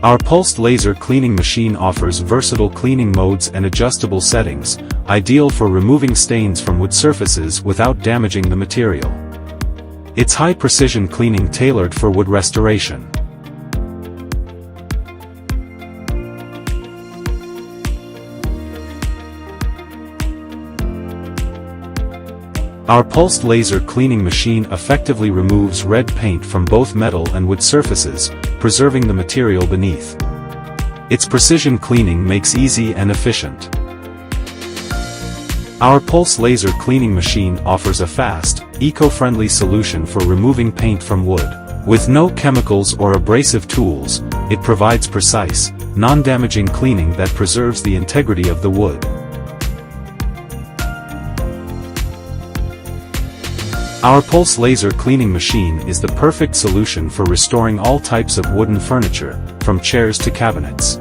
Our pulsed laser cleaning machine offers versatile cleaning modes and adjustable settings, ideal for removing stains from wood surfaces without damaging the material. It's high-precision cleaning tailored for wood restoration. Our pulsed laser cleaning machine effectively removes red paint from both metal and wood surfaces, preserving the material beneath. Its precision cleaning makes easy and efficient. Our pulse laser cleaning machine offers a fast, eco-friendly solution for removing paint from wood. With no chemicals or abrasive tools, it provides precise, non-damaging cleaning that preserves the integrity of the wood. Our pulse laser cleaning machine is the perfect solution for restoring all types of wooden furniture, from chairs to cabinets.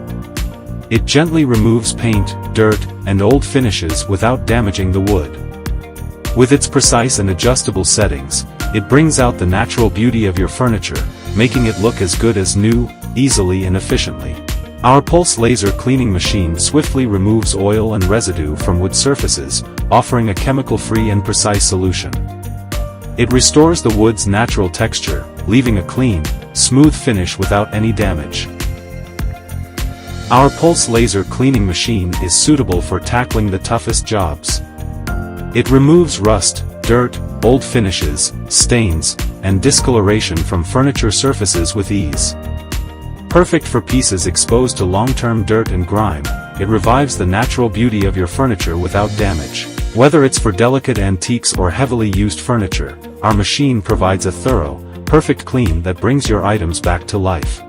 It gently removes paint, dirt, and old finishes without damaging the wood. With its precise and adjustable settings, it brings out the natural beauty of your furniture, making it look as good as new, easily and efficiently. Our pulse laser cleaning machine swiftly removes oil and residue from wood surfaces, offering a chemical-free and precise solution. It restores the wood's natural texture, leaving a clean, smooth finish without any damage. Our pulse laser cleaning machine is suitable for tackling the toughest jobs. It removes rust, dirt, old finishes, stains, and discoloration from furniture surfaces with ease. Perfect for pieces exposed to long-term dirt and grime, it revives the natural beauty of your furniture without damage. Whether it's for delicate antiques or heavily used furniture, our machine provides a thorough, perfect clean that brings your items back to life.